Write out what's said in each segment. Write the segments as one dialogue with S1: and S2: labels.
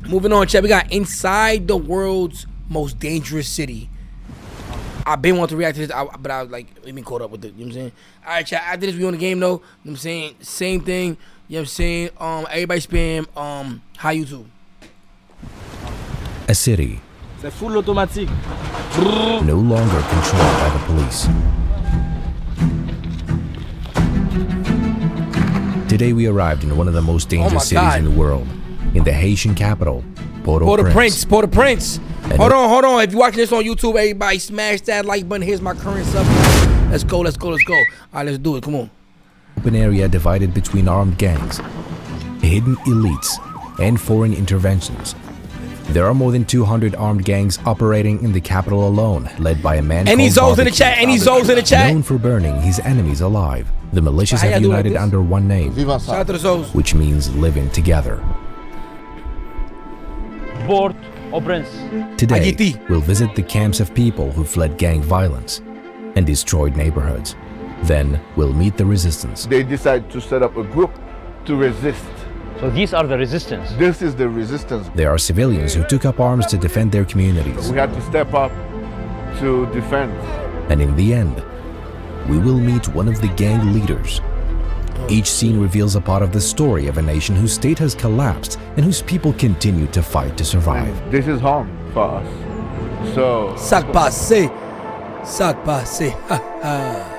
S1: Moving on, chat. We got inside the world's most dangerous city. I've been wanting to react to this, but I was like, we've been caught up with it. You know what I'm saying? All right, chat. After this, we on the game though. You know what I'm saying? Same thing. You know what I'm saying? Everybody spam hi YouTube.
S2: A city
S3: C'est full automatique.
S2: no longer controlled by the police. Today we arrived in one of the most dangerous cities in the world, in the Haitian capital, Port-au-Prince.
S1: Port-au-Prince. Hold on. If you're watching this on YouTube, everybody smash that like button. Here's my current sub. Let's go. All right, let's do it. Come on.
S2: Open area divided between armed gangs, hidden elites, and foreign interventions. There are more than 200 armed gangs operating in the capital alone, led by a man
S1: Any
S2: called
S1: Zoes in the chat? Any Zoes in the chat?
S2: known for burning his enemies alive. The militias have united under one name,
S1: Shout out to the Zoes.
S2: which means living together.
S3: Port-au-Prince.
S2: Today, we'll visit the camps of people who fled gang violence and destroyed neighborhoods. Then, we'll meet the resistance.
S4: They decided to set up a group to resist.
S3: So these are the resistance.
S4: This is the resistance.
S2: There are civilians who took up arms to defend their communities.
S4: We had to step up to defend.
S2: And in the end, we will meet one of the gang leaders. Each scene reveals a part of the story of a nation whose state has collapsed and whose people continue to fight to survive.
S4: And this is home for us. So
S1: Sac passé. Ha ha.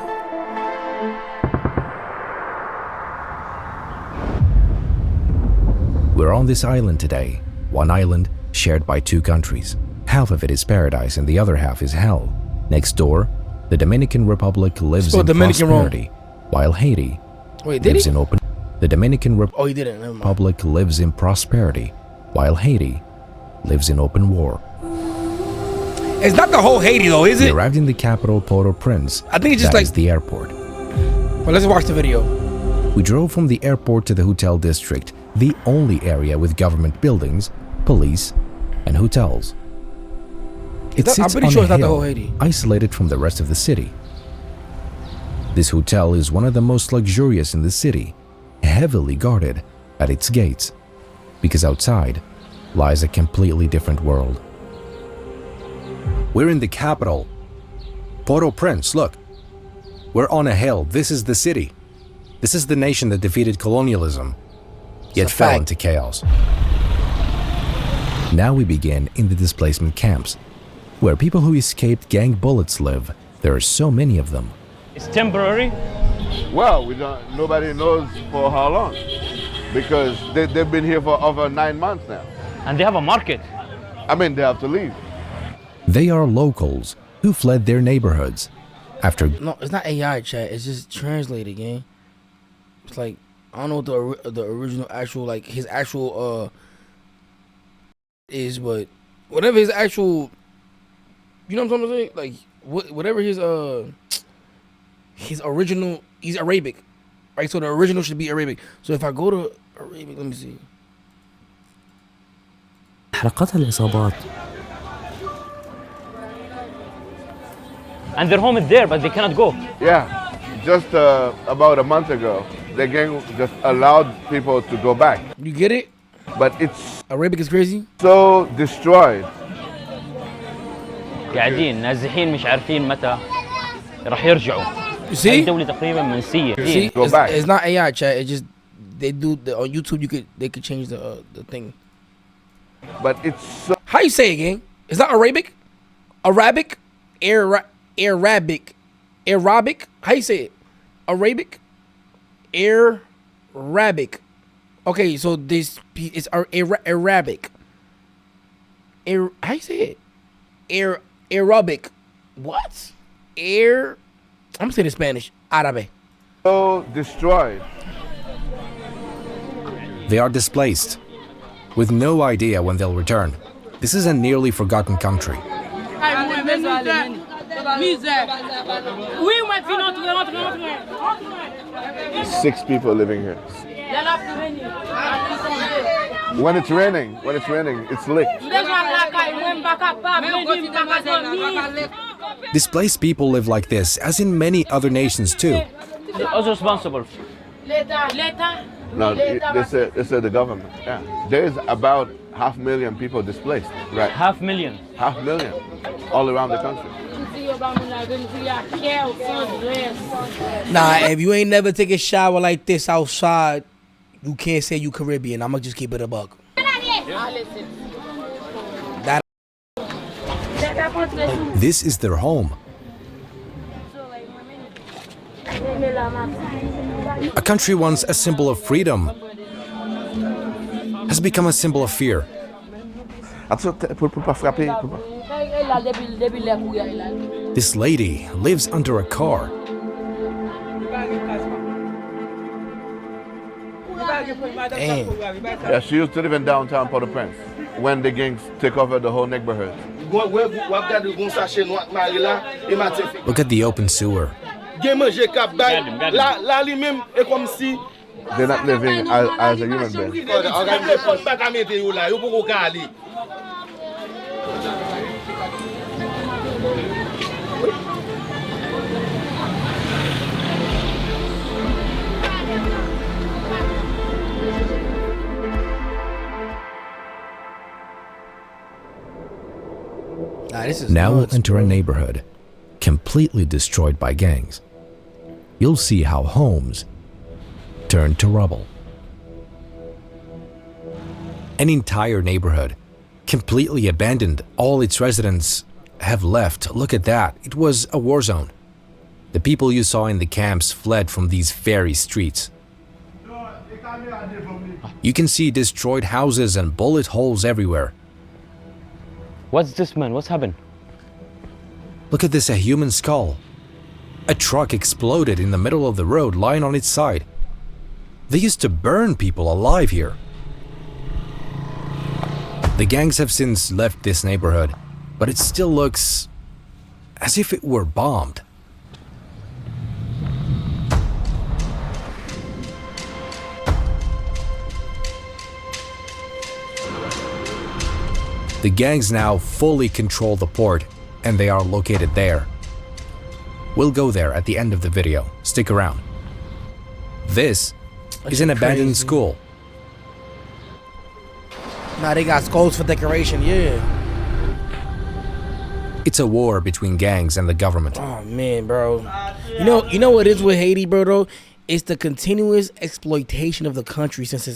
S2: We're on this island today, one island shared by two countries. Half of it is paradise and the other half is hell. Next door, the Dominican Republic lives in prosperity, while Haiti lives in open. The Dominican Republic lives in prosperity, while Haiti lives in open war.
S1: It's not the whole Haiti though, is
S2: We
S1: it?
S2: arrived in the capital Port-au-Prince.
S1: I think it's just
S2: That
S1: like
S2: is the airport.
S1: Well, let's watch the video.
S2: We drove from the airport to the hotel district, the only area with government buildings, police, and hotels. It sits
S1: I'm pretty
S2: on
S1: sure
S2: a
S1: it's not the
S2: hill,
S1: whole Haiti.
S2: isolated from the rest of the city. This hotel is one of the most luxurious in the city, heavily guarded at its gates, because outside lies a completely different world. We're in the capital, Port-au-Prince. Look, we're on a hill. This is the city. This is the nation that defeated colonialism, yet fell into chaos. Now we begin in the displacement camps, where people who escaped gang bullets live. There are so many of them.
S3: It's temporary.
S4: well, nobody knows for how long. Because they've been here for over 9 months now.
S3: And they have a market.
S4: I mean, they have to leave.
S2: They are locals who fled their neighborhoods after.
S1: No, it's not AI chat. It's just translated, gang. It's like I don't know what the original actual like his actual is, but whatever his actual, you know what I'm saying? Like whatever his original, he's Arabic, right? So the original should be Arabic. So if I go to Arabic, let me see.
S5: حلقات الإصابات.
S3: And their home is there, but they cannot go.
S4: Yeah, just about a month ago, the gang just allowed people to go back.
S1: You get it?
S4: But it's
S1: Arabic is crazy.
S4: so destroyed.
S3: قاعدين نازحين مش عارفين متى راح يرجعوا.
S1: You see?
S3: هاي الدولة تقريبا منسية.
S1: See,
S4: Go back.
S1: it's not AI chat. It just they do on YouTube. They could change the thing.
S4: But it's so
S1: How you say it, gang? It's not Arabic, Arabic, Arabic. How you say it? Arabic, Arabic. Okay, so this is Arabic. How you say it? Arabic. What? I'm saying in Spanish. Árabe.
S4: so destroyed.
S2: They are displaced, with no idea when they'll return. This is a nearly forgotten country.
S4: 6 people living here. When it's raining, it's licked.
S2: Displaced people live like this, as in many other nations too.
S3: They're also responsible.
S4: No, they said the government. Yeah, there's about 500,000 people displaced. Right.
S3: 500,000.
S4: 500,000 all around the country.
S1: Nah, if you ain't never take a shower like this outside, you can't say you Caribbean. I'ma just keep it a buck.
S2: This is their home. A country once a symbol of freedom has become a symbol of fear. This lady lives under a car.
S1: Damn.
S4: Yeah, she used to live in downtown Port-au-Prince when the gangs take over the whole neighborhood.
S2: Look at the open sewer.
S4: They're not living as a human being.
S2: Now we'll enter a neighborhood completely destroyed by gangs. You'll see how homes turned to rubble. An entire neighborhood completely abandoned. All its residents have left. Look at that. It was a war zone. The people you saw in the camps fled from these very streets. You can see destroyed houses and bullet holes everywhere.
S3: What's this, man? What's happened?
S2: Look at this, a human skull. A truck exploded in the middle of the road, lying on its side. They used to burn people alive here. The gangs have since left this neighborhood, but it still looks as if it were bombed. The gangs now fully control the port, and they are located there. We'll go there at the end of the video. Stick around. This is an abandoned school.
S1: Nah, they got skulls for decoration, yeah.
S2: It's a war between gangs and the government.
S1: Oh man, bro. You know what it is with Haiti, bro, though? It's the continuous exploitation of the country since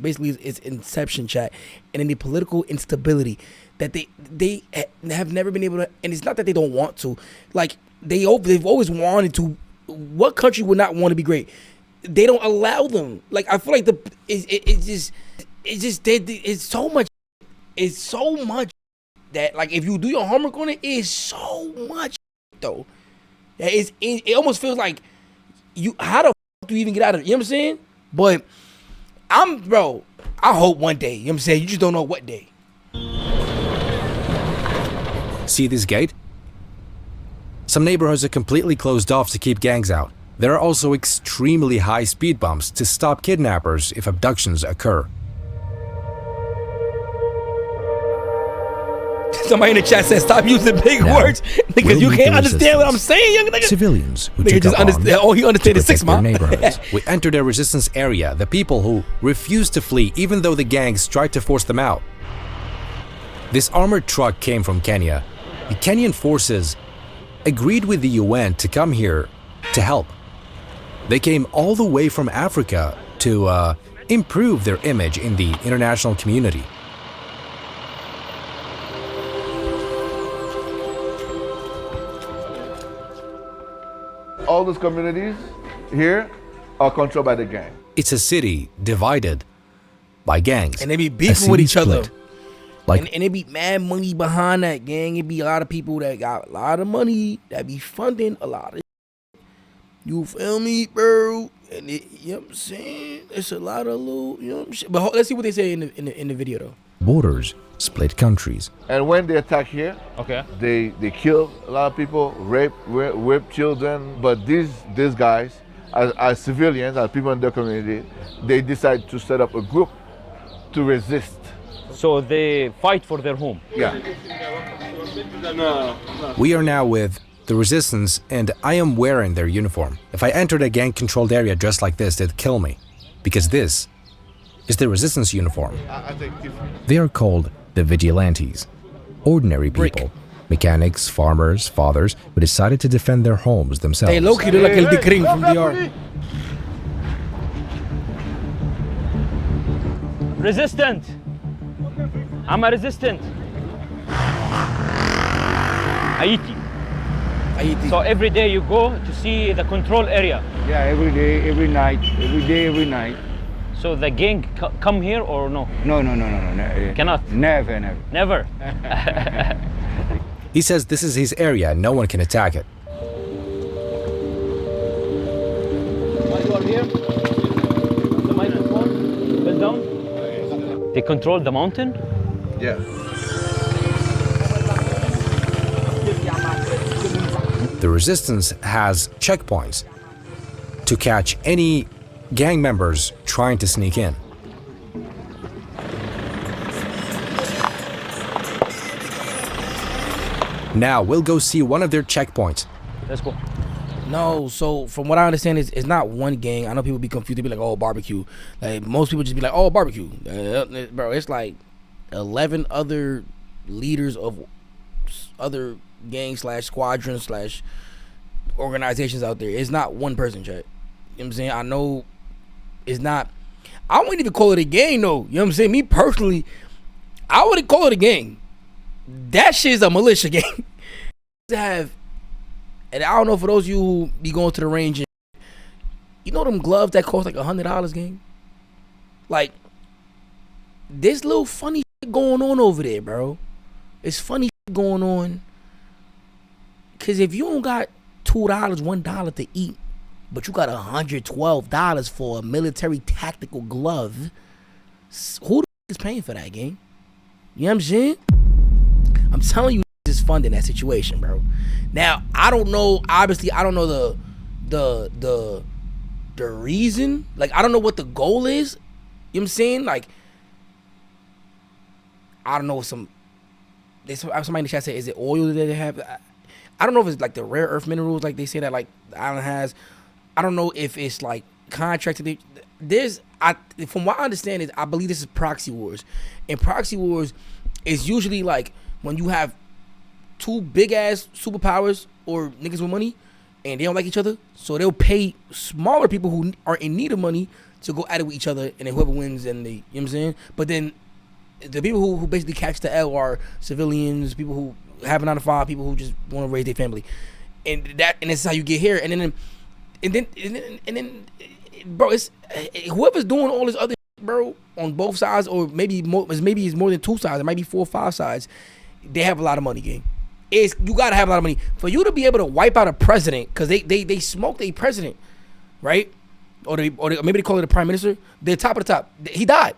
S1: basically its inception, chat, and in the political instability that they have never been able to. And it's not that they don't want to, like they've always wanted to. What country would not want to be great? They don't allow them. Like I feel like it's so much. It's so much that like if you do your homework on it, it's so much though. It almost feels like how the do you even get out of it? You know what I'm saying? But I hope one day, you know what I'm saying? You just don't know what day.
S2: See this gate? Some neighborhoods are completely closed off to keep gangs out. There are also extremely high speed bumps to stop kidnappers if abductions occur.
S1: Somebody in the chat says stop using big words because you can't understand what I'm saying, young nigga.
S2: Civilians who took up arms
S1: he understands 6 months.
S2: Neighborhoods. We entered a resistance area, the people who refused to flee even though the gangs tried to force them out. This armored truck came from Kenya. The Kenyan forces agreed with the UN to come here to help. They came all the way from Africa to improve their image in the international community.
S4: All those communities here are controlled by the gang.
S2: It's a city divided by gangs.
S1: And they be beefing with each other.
S2: Like,
S1: and it be mad money behind that gang. It be a lot of people that got a lot of money that be funding a lot of shit. You feel me, bro? And you know what I'm saying? It's a lot of little, you know what I'm saying? But let's see what they say in the video though.
S2: Borders split countries.
S4: And when they attack here,
S3: okay,
S4: they kill a lot of people, rape children. But these guys, as civilians, as people in their community, they decide to set up a group to resist.
S3: So they fight for their home.
S4: Yeah.
S2: We are now with the resistance, and I am wearing their uniform. If I entered a gang-controlled area dressed like this, they'd kill me because this is the resistance uniform.
S4: I think if
S2: They are called the vigilantes, ordinary people, mechanics, farmers, fathers who decided to defend their homes themselves.
S1: They low-key look like El Dikring from DR.
S3: Resistant. I'm a resistant. Haiti. So every day you go to see the control area.
S6: Yeah, every day, every night, every day, every night.
S3: So the gang come here or no?
S6: No.
S3: Cannot.
S6: Never.
S3: Never.
S2: He says this is his area and no one can attack it.
S3: While you are here, the microphone fell down. They control the mountain.
S4: yeah.
S2: The resistance has checkpoints to catch any gang members trying to sneak in. Now we'll go see one of their checkpoints.
S3: Let's go.
S1: No, so from what I understand, it's not one gang. I know people be confused. They be like, oh, barbecue. Like, most people just be like, oh, barbecue. Bro, it's like 11 other leaders of other gangs / squadrons / organizations out there. It's not one person, chat. You know what I'm saying? I know it's not. I wouldn't even call it a gang, though. You know what I'm saying? Me personally, I wouldn't call it a gang. That shit's a militia gang. And I don't know, for those of you who be going to the range, you know them gloves that cost like $100, gang? Like, there's little funny shit going on over there, bro. It's funny shit going on. Because if you don't got $2, $1 to eat, but you got $112 for a military tactical glove, who the f is paying for that, gang? You know what I'm saying? I'm telling you, is funding that situation, bro. Now, I don't know, obviously, I don't know the reason. Like, I don't know what the goal is. You know what I'm saying? Like, I don't know, somebody in the chat said, is it oil that they have? I don't know if it's like the rare earth minerals, like they say that like the island has. I don't know if it's like contracted. From what I understand is, I believe this is proxy wars. And proxy wars is usually like when you have two big ass superpowers or niggas with money and they don't like each other, so they'll pay smaller people who are in need of money to go at it with each other, and then whoever wins, and they, you know what I'm saying? But then the people who basically catch the L are civilians, people who have a 9 to 5, people who just want to raise their family, and that's how you get here. And then bro, it's whoever's doing all this other shit, bro, on both sides, or maybe it's more than 2 sides, it might be 4 or 5 sides. They have a lot of money, gang. You gotta have a lot of money for you to be able to wipe out a president, because they smoked a president, right? Or maybe they call it a prime minister. They're top of the top. He died.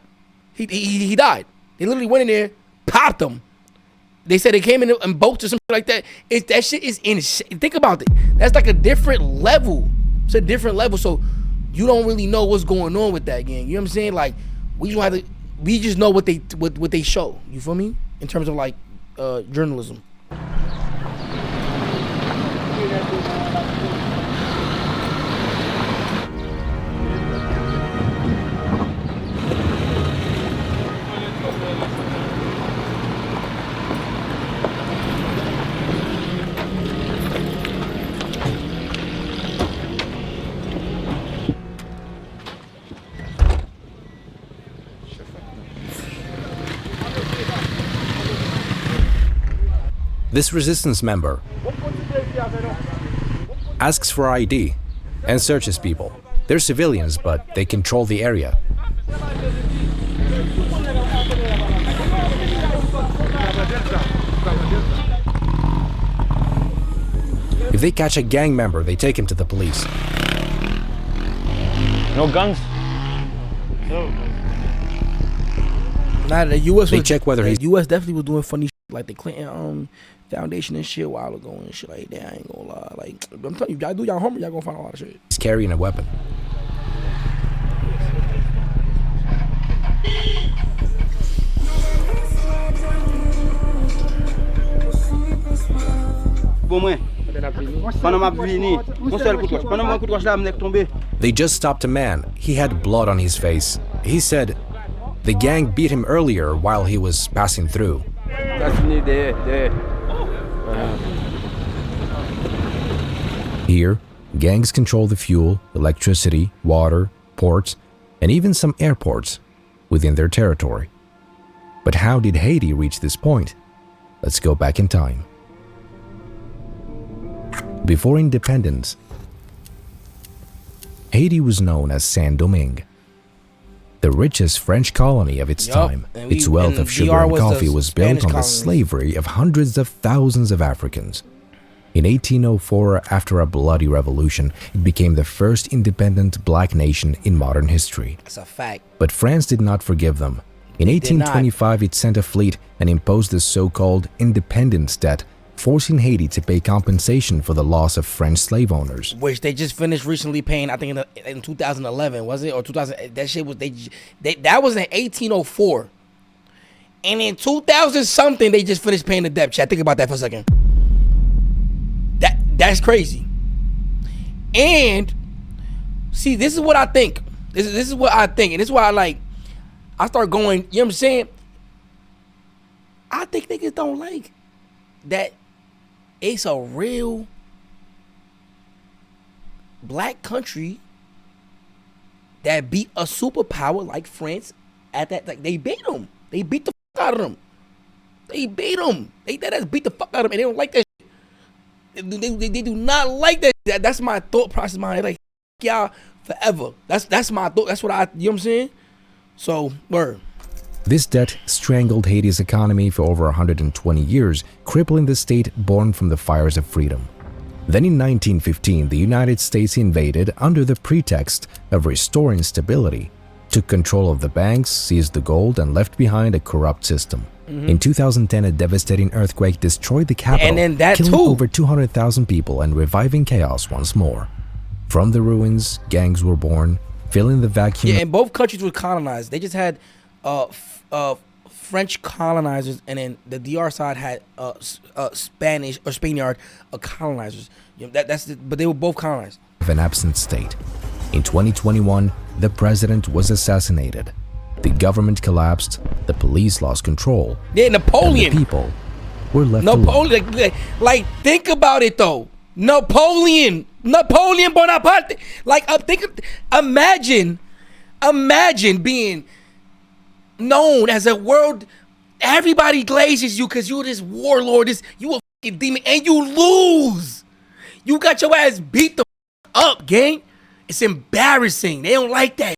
S1: He died. They literally went in there, popped him. They said they came in and boats or something like that. That shit is insane. Think about it. That's like a different level. It's a different level. So you don't really know what's going on with that, gang. You know what I'm saying? Like, we just know what they show. You feel me? In terms of like journalism.
S2: This resistance member asks for ID and searches people. They're civilians, but they control the area. If they catch a gang member, they take him to the police.
S3: No guns.
S1: Nah, the U.S.
S2: They check whether
S1: the U.S. definitely was doing funny shit, like the Clinton Foundation and shit a while ago and shit like that. I ain't gonna lie. Like, I'm telling you, y'all do y'all homework, y'all gonna find a lot of shit.
S2: He's carrying a weapon.
S7: Pour moi, pendant ma vie, mon seul coup de roche, pendant mon coup de roche là, je suis tombé.
S2: They just stopped a man. He had blood on his face. He said the gang beat him earlier while he was passing through. Here, gangs control the fuel, electricity, water, ports, and even some airports within their territory. But how did Haiti reach this point? Let's go back in time. Before independence, Haiti was known as Saint-Domingue, the richest French colony of its time. Its wealth of sugar and coffee was built on the slavery of hundreds of thousands of Africans. In 1804, after a bloody revolution, it became the first independent black nation in modern history.
S1: That's a fact.
S2: But France did not forgive them. In 1825, it sent a fleet and imposed the so-called independence debt, forcing Haiti to pay compensation for the loss of French slave owners.
S1: Which they just finished recently paying, I think in 2011, was it? Or 2000, that shit was, that was in 1804. And in 2000 something, they just finished paying the debt. Chat, think about that for a second. That's crazy. And see, this is what I think. This is what I think. And this is why I start going, you know what I'm saying? I think niggas don't like that it's a real black country that beat a superpower like France at that. Like, they beat them. They beat the fuck out of them. They beat them. They beat the fuck out of them, and they don't like that shit. They do not like that. That's my thought process, man. Like, y'all forever. That's my thought. That's what I, you know what I'm saying? So, word.
S2: This debt strangled Haiti's economy for over 120 years, crippling the state born from the fires of freedom. Then in 1915, the United States invaded under the pretext of restoring stability, took control of the banks, seized the gold, and left behind a corrupt system. In 2010, a devastating earthquake destroyed the capital, killing over 200,000 people and reviving chaos once more. From the ruins, gangs were born, filling the vacuum.
S1: Yeah, and both countries were colonized. They just had French colonizers, and then the DR side had Spanish or Spaniard colonizers. You know, but they were both colonized.
S2: Of an absent state. In 2021, the president was assassinated. The government collapsed, the police lost control.
S1: Yeah, Napoleon.
S2: And the people were left alone.
S1: Like, think about it though. Napoleon Bonaparte. Like, imagine being known as a world. Everybody glazes you because you're this warlord, you a fucking demon, and you lose. You got your ass beat the up, gang. It's embarrassing. They don't like that.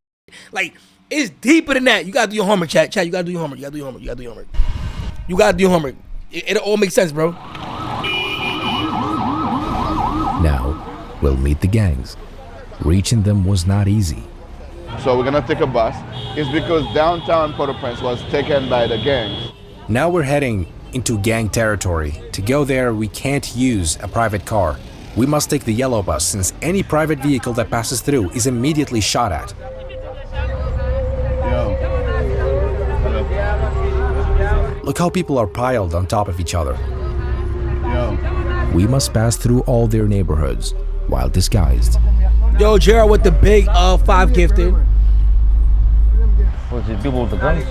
S1: Like, it's deeper than that. You gotta do your homework, chat. You gotta do your homework. You gotta do your homework. It all makes sense, bro.
S2: Now, we'll meet the gangs. Reaching them was not easy.
S4: So we're gonna take a bus. It's because downtown Port-au-Prince was taken by the gangs.
S2: Now we're heading into gang territory. To go there, we can't use a private car. We must take the yellow bus, since any private vehicle that passes through is immediately shot at. Look how people are piled on top of each other. We must pass through all their neighborhoods while disguised.
S1: Yo, Gerald with the big 5 gifted.
S3: Was it people with the guns?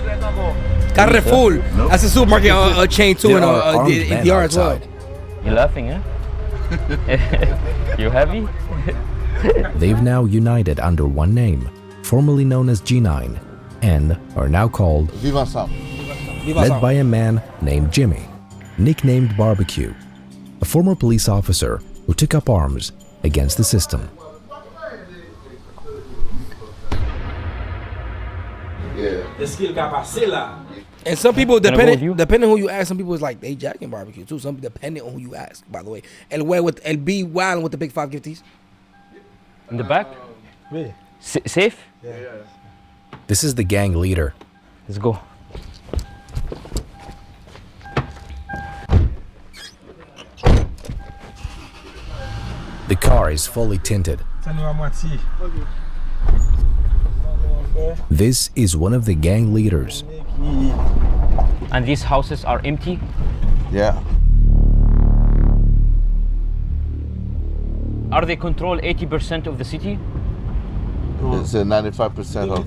S1: Carrefour. That's a supermarket chain too in DR as well.
S3: You're laughing, huh? You happy?
S2: They've now united under one name, formerly known as G9, and are now called led by a man named Jimmy, nicknamed Barbecue, a former police officer who took up arms against the system.
S1: And some people, depending who you ask, some people is like they jacking barbecue too. Some depending on who you ask, by the way. And where with and be wild with the big 5 gifties.
S3: In the back? Safe?
S4: Yeah.
S2: This is the gang leader.
S3: Let's go.
S2: The car is fully tinted. This is one of the gang leaders.
S3: And these houses are empty?
S4: Yeah.
S3: Are they control 80% of the city?
S4: It's a 95% of.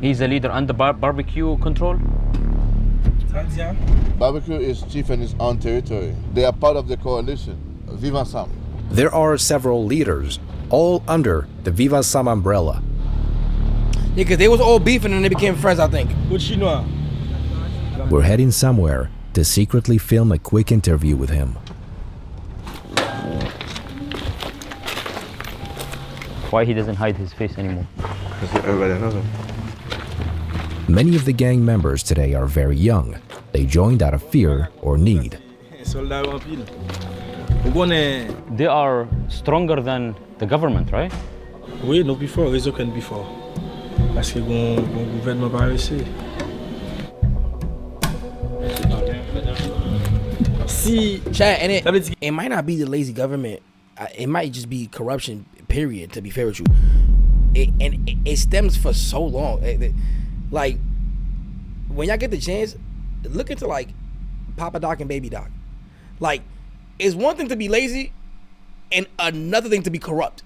S3: He's the leader under barbecue control.
S4: Barbecue is chief in his own territory. They are part of the coalition. Viva Sam.
S2: There are several leaders, all under the Viva Sam umbrella.
S1: Yeah, because they was all beefing and they became friends, I think.
S2: We're heading somewhere to secretly film a quick interview with him.
S3: Why he doesn't hide his face anymore?
S4: Because everybody knows him.
S2: Many of the gang members today are very young. They joined out of fear or need.
S3: They are stronger than the government, right?
S7: Oui, no before, raison qu'un before. Parce que le gouvernement va réussir. Si,
S1: Chad, and it might not be the lazy government. It might just be corruption, period, to be fair with you. It stems for so long. Like, when y'all get the chance, look into, like, Papa Doc and Baby Doc. Like, it's one thing to be lazy and another thing to be corrupt.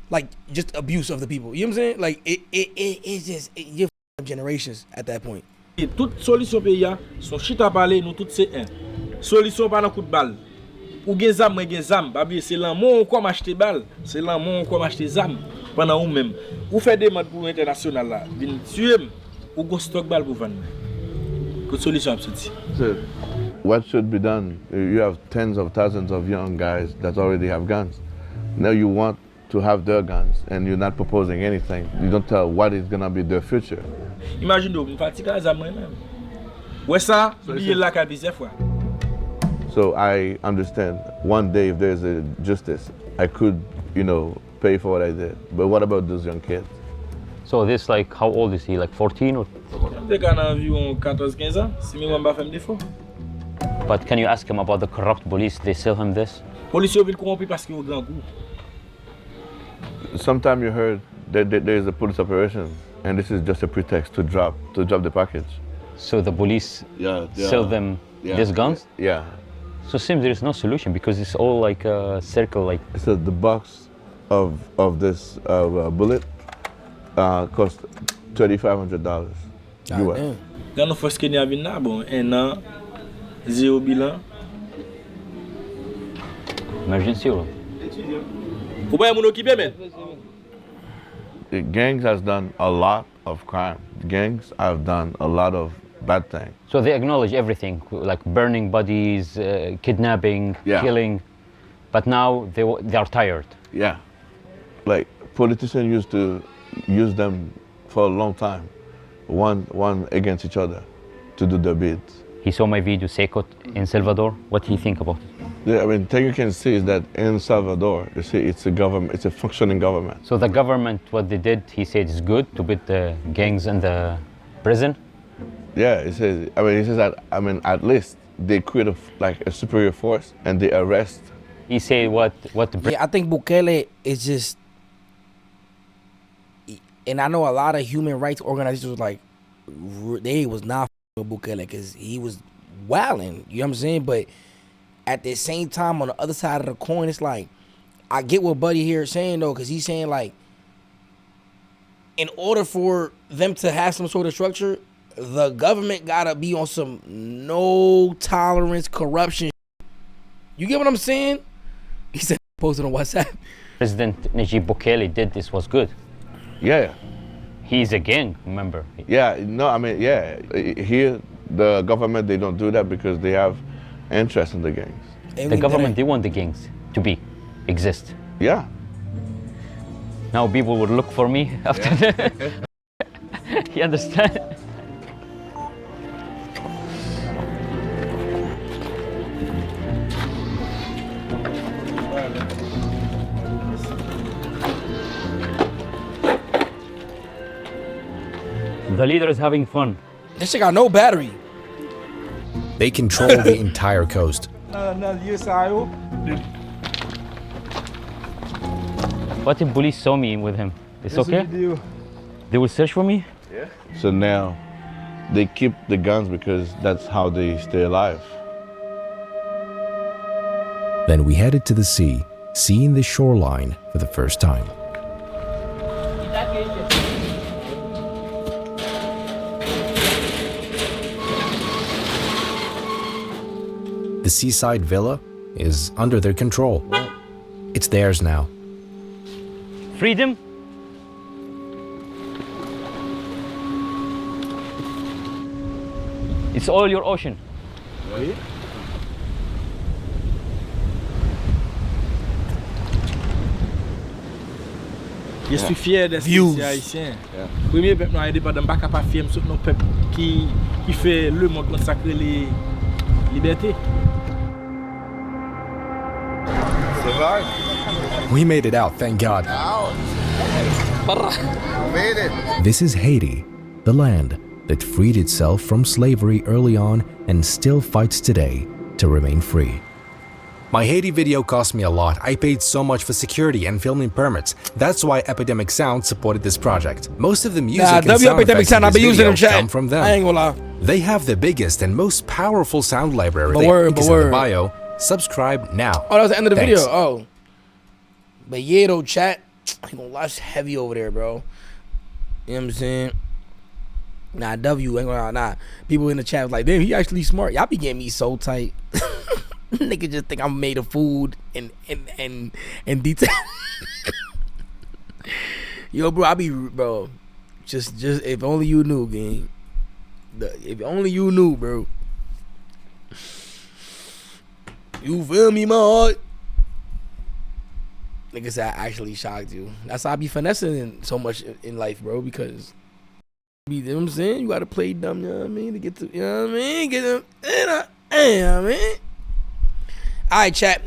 S1: Like, just abuse of the people. You know what I'm saying? Like, it's just, you're f***ing generations at that point.
S7: toute solution pays a, son chita parler, nous tout c'est un. Solution pas dans coup de balle. Ou gen zam, moi gen zam. Babi, c'est là, moi, on quoi m'acheter balle. C'est là, moi, on quoi m'acheter zam. Pendant ou même. Ou fait des demande pour international là. Vin tuer, ou go stock balle pour vendre. Que solution absurde.
S4: So, what should be done? You have tens of thousands of young guys that already have guns. Now you want to have their guns and you're not proposing anything. You don't tell what is going to be their future.
S7: Imagine donc, fatigue à zam moi-même. Ouais ça, il est là qu'à plusieurs fois.
S4: So I understand one day if there's a justice, I could, pay for what I did. But what about those young kids?
S3: So this, like, how old is he? Like 14 or?
S7: They can have you on 14-15 ans, si moi m'en faire défaut.
S3: But can you ask him about the corrupt police? They sell him this?
S7: Police will corrompu parce qu'ils ont grand goût.
S4: Sometime you heard that there is a police operation, and this is just a pretext to drop the package.
S3: So the police sell them these guns?
S4: Yeah.
S3: So it seems there is no solution because it's all like a circle. Like
S4: So the box of this bullet cost $3,500 US.
S7: Quand nous faisons Kenya vient bon, 1 an, 0 bilan.
S3: emergency or?
S7: Faut pas mon occuper men.
S4: The gangs has done a lot of crime. Gangs have done a lot of bad things.
S3: So they acknowledge everything, like burning bodies, kidnapping, killing, but now they are tired.
S4: Yeah, like politicians used to use them for a long time, one against each other, to do their bids.
S3: He saw my video, Seiko, in Salvador. What do you think about it?
S4: Yeah, I mean, thing you can see is that in Salvador, you see, it's a government, it's a functioning government.
S3: So the government, what they did, he said is good to beat the gangs in the prison.
S4: Yeah, he says that, at least they create a superior force and they arrest.
S3: He said what.
S1: Yeah, I think Bukele is just, and I know a lot of human rights organizations was like, they was not with Bukele because he was wilding. You know what I'm saying? But at the same time, on the other side of the coin, it's like, I get what Buddy here is saying though, because he's saying like, in order for them to have some sort of structure, the government gotta be on some no tolerance corruption. You get what I'm saying? He said, posted on WhatsApp.
S3: President Najib Bukele did this was good.
S4: Yeah.
S3: He's a gang member.
S4: Yeah, no, here, the government, they don't do that because they have interest in the gangs.
S3: The government, they want the gangs to exist.
S4: Yeah.
S3: Now people would look for me after that. You understand? The leader is having fun.
S1: This shit got no battery.
S2: They control the entire coast.
S3: What if police saw me with him? It's okay? They will search for me?
S4: Yeah. So now they keep the guns because that's how they stay alive.
S2: Then we headed to the sea, seeing the shoreline for the first time. The seaside villa is under their control. It's theirs now.
S3: Freedom. It's all your ocean.
S7: Oui. Je suis fier d'être ici haïtien. Premier peuple non indépendant, pas capable fier sur nos peuples qui fait le monde consacrer les libertés.
S2: We made it out, thank God. This is Haiti, the land that freed itself from slavery early on and still fights today to remain free. My Haiti video cost me a lot. I paid so much for security and filming permits. That's why Epidemic Sound supported this project. Most of the music and sound effects in this video come from them.
S1: I ain't gonna lie.
S2: They have the biggest and most powerful sound library. Link is in the bio. Subscribe now.
S1: Oh, that was the end of the video. Oh. But yeah, though, chat. I ain't gonna lie, it's heavy over there, bro. You know what I'm saying? Nah, W ain't gonna lie. Nah. People in the chat was like, damn, he actually smart. Y'all be getting me so tight. Nigga just think I'm made of food and detail. Yo, bro, I be, bro. Just if only you knew, gang. If only you knew, bro. You feel me, my heart? Nigga said I actually shocked you. That's how I be finessing so much in life, bro, because you know what I'm saying? You gotta play dumb, you know what I mean? To get to, you know what I mean? Get them, you know what I mean? Alright, chat.